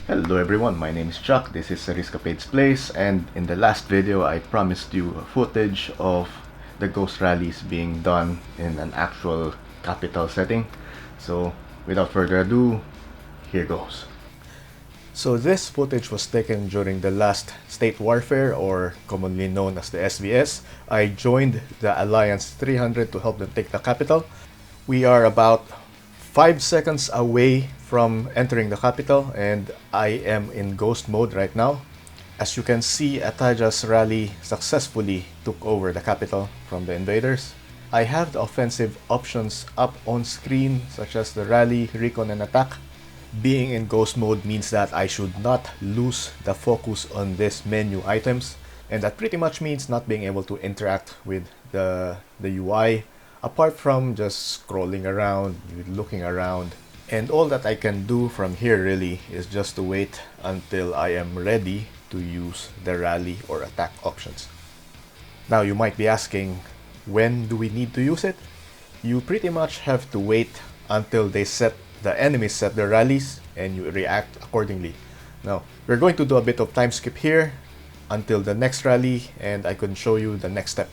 Hello everyone, my name is Chuck, this is Riscapade's Place, and in the last video I promised you footage of the ghost rallies being done in an actual capital setting. So without further ado, here goes. So this footage was taken during the last state warfare, or commonly known as the SVS. I joined the Alliance 300 to help them take the capital. We are about 5 seconds away from entering the capital, and I am in ghost mode right now. As you can see, Ataja's rally successfully took over the capital from the invaders. I have the offensive options up on screen, such as the rally, recon, and attack. Being in ghost mode means that I should not lose the focus on these menu items, and that pretty much means not being able to interact with the UI, apart from just scrolling around, looking around. And all that I can do from here really is just to wait until I am ready to use the rally or attack options. Now you might be asking, when do we need to use it? You pretty much have to wait until the enemies set their rallies and you react accordingly. Now we're going to do a bit of time skip here until the next rally, and I can show you the next step.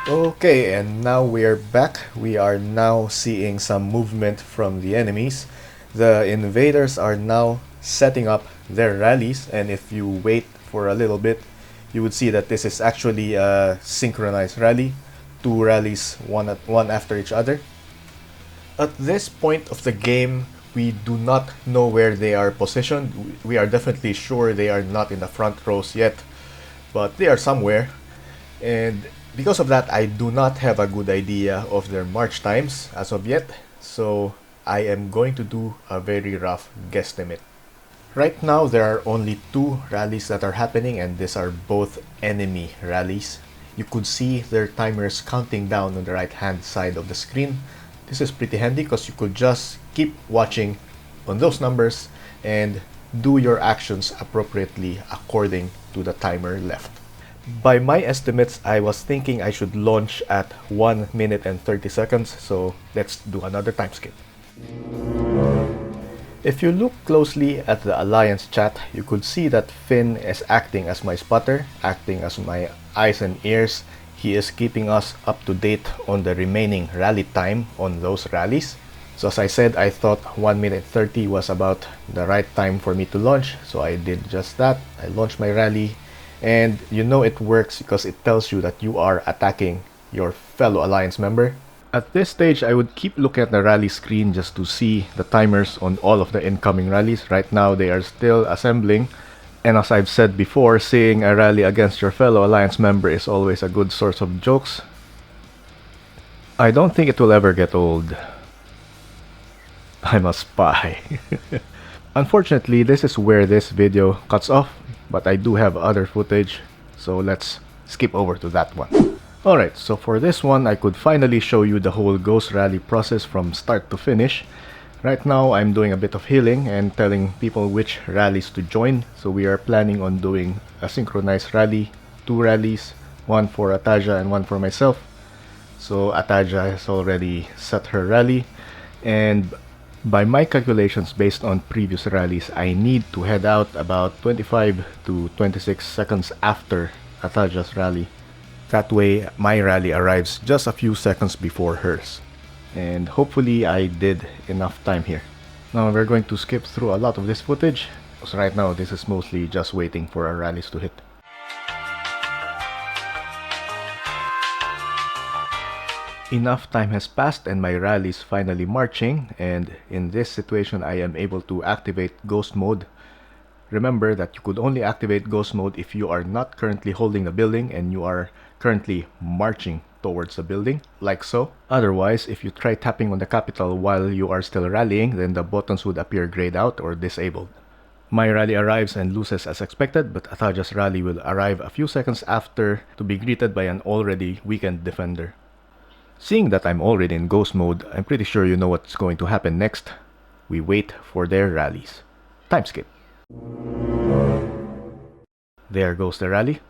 Okay, and now we are back. We are now seeing some movement from the enemies. The invaders are now setting up their rallies, and if you wait for a little bit, you would see that this is actually a synchronized rally. Two rallies, one after each other. At this point of the game, we do not know where they are positioned. We are definitely sure they are not in the front rows yet, but they are somewhere. And because of that, I do not have a good idea of their march times as of yet, so I am going to do a very rough guesstimate. Right now, there are only two rallies that are happening, and these are both enemy rallies. You could see their timers counting down on the right hand side of the screen. This is pretty handy because you could just keep watching on those numbers and do your actions appropriately according to the timer left. By my estimates, I was thinking I should launch at 1 minute and 30 seconds, so let's do another time skip. If you look closely at the Alliance chat, you could see that Finn is acting as my spotter, acting as my eyes and ears. He is keeping us up to date on the remaining rally time on those rallies. So as I said, I thought 1 minute 30 was about the right time for me to launch, so I did just that. I launched my rally. And you know it works because it tells you that you are attacking your fellow Alliance member. At this stage, I would keep looking at the rally screen just to see the timers on all of the incoming rallies. Right now, they are still assembling. And as I've said before, seeing a rally against your fellow Alliance member is always a good source of jokes. I don't think it will ever get old. I'm a spy. Unfortunately, this is where this video cuts off, but I do have other footage, so let's skip over to that one. Alright, so for this one, I could finally show you the whole ghost rally process from start to finish. Right now, I'm doing a bit of healing and telling people which rallies to join. So we are planning on doing a synchronized rally, 2 rallies, one for Ataja and one for myself. So Ataja has already set her rally, and by my calculations based on previous rallies, I need to head out about 25 to 26 seconds after Ataja's rally. That way, my rally arrives just a few seconds before hers. And hopefully I did enough time here. Now we're going to skip through a lot of this footage, because right now this is mostly just waiting for our rallies to hit. Enough time has passed and my rally is finally marching, and in this situation I am able to activate ghost mode. Remember that you could only activate ghost mode if you are not currently holding the building and you are currently marching towards the building, like so. Otherwise, if you try tapping on the capital while you are still rallying, then the buttons would appear grayed out or disabled. My rally arrives and loses as expected, but Ataja's rally will arrive a few seconds after to be greeted by an already weakened defender. Seeing that I'm already in ghost mode, I'm pretty sure you know what's going to happen next. We wait for their rallies. Time skip. There goes the rally.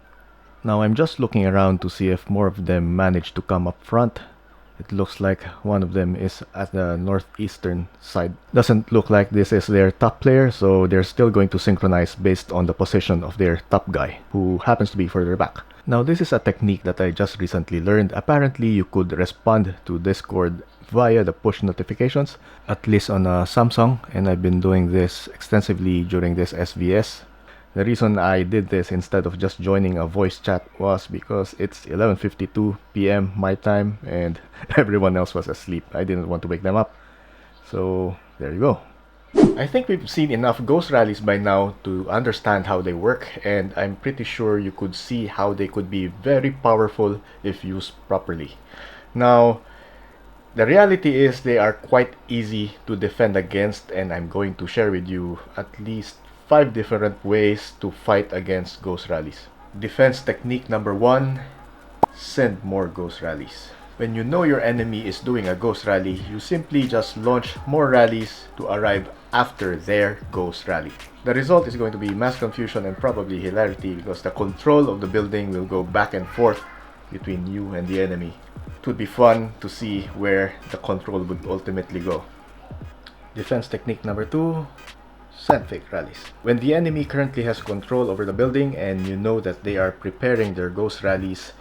Now I'm just looking around to see if more of them manage to come up front. It looks like one of them is at the northeastern side. Doesn't look like this is their top player, so they're still going to synchronize based on the position of their top guy, who happens to be further back. Now this is a technique that I just recently learned. Apparently you could respond to Discord via the push notifications, at least on a Samsung, and I've been doing this extensively during this SVS. The reason I did this instead of just joining a voice chat was because it's 11:52 p.m. my time and everyone else was asleep. I didn't want to wake them up. So there you go. I think we've seen enough ghost rallies by now to understand how they work, and I'm pretty sure you could see how they could be very powerful if used properly. Now, the reality is they are quite easy to defend against, and I'm going to share with you at least 5 different ways to fight against ghost rallies. Defense technique number 1, send more ghost rallies. When you know your enemy is doing a ghost rally, you simply just launch more rallies to arrive after their ghost rally. The result is going to be mass confusion and probably hilarity because the control of the building will go back and forth between you and the enemy. It would be fun to see where the control would ultimately go. Defense technique number 2, send fake rallies. When the enemy currently has control over the building and you know that they are preparing their ghost rallies,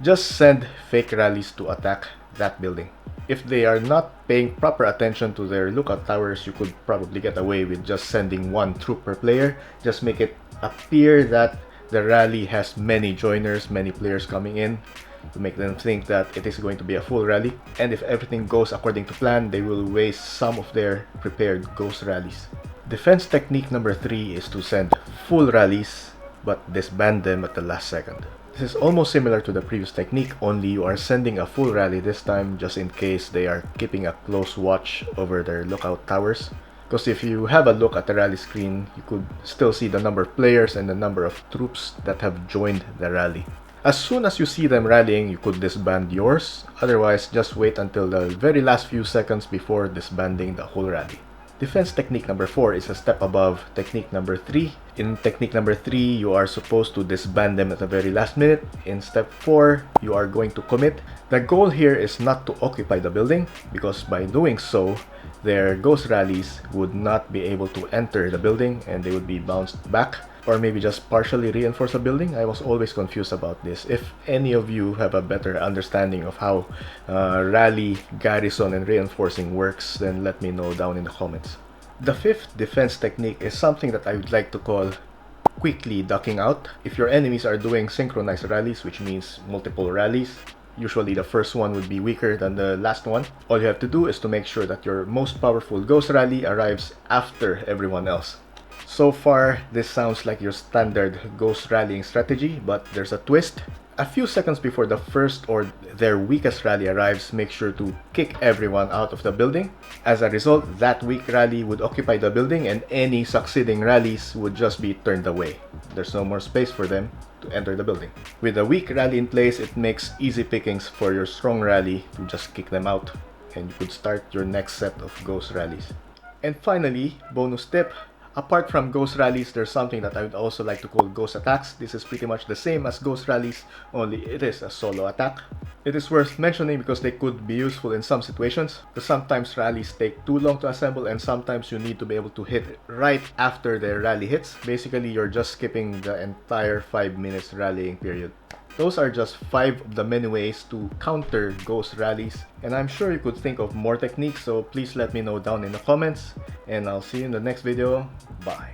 just send fake rallies to attack that building. If they are not paying proper attention to their lookout towers, you could probably get away with just sending 1 troop per player. Just make it appear that the rally has many joiners, many players coming in, to make them think that it is going to be a full rally. And if everything goes according to plan, they will waste some of their prepared ghost rallies. Defense technique number 3 is to send full rallies but disband them at the last second. This is almost similar to the previous technique, only you are sending a full rally this time just in case they are keeping a close watch over their lookout towers. Because if you have a look at the rally screen, you could still see the number of players and the number of troops that have joined the rally. As soon as you see them rallying, you could disband yours. Otherwise, just wait until the very last few seconds before disbanding the whole rally. Defense technique number 4 is a step above technique number 3. In technique number 3, you are supposed to disband them at the very last minute. In step 4, you are going to commit. The goal here is not to occupy the building, because by doing so, their ghost rallies would not be able to enter the building and they would be bounced back, or maybe just partially reinforce a building. I was always confused about this. If any of you have a better understanding of how rally, garrison, and reinforcing works, then let me know down in the comments. The 5th defense technique is something that I would like to call quickly ducking out. If your enemies are doing synchronized rallies, which means multiple rallies, usually the first one would be weaker than the last one. All you have to do is to make sure that your most powerful ghost rally arrives after everyone else. So far, this sounds like your standard ghost rallying strategy, but there's a twist. A few seconds before the first or their weakest rally arrives, make sure to kick everyone out of the building. As a result, that weak rally would occupy the building and any succeeding rallies would just be turned away. There's no more space for them to enter the building. With a weak rally in place, it makes easy pickings for your strong rally to just kick them out, and you could start your next set of ghost rallies. And finally, bonus tip. Apart from ghost rallies, there's something that I would also like to call ghost attacks. This is pretty much the same as ghost rallies, only it is a solo attack. It is worth mentioning because they could be useful in some situations, because sometimes rallies take too long to assemble and sometimes you need to be able to hit right after their rally hits. Basically, you're just skipping the entire 5 minutes rallying period. Those are just 5 of the many ways to counter ghost rallies, and I'm sure you could think of more techniques, so please let me know down in the comments, and I'll see you in the next video. Bye.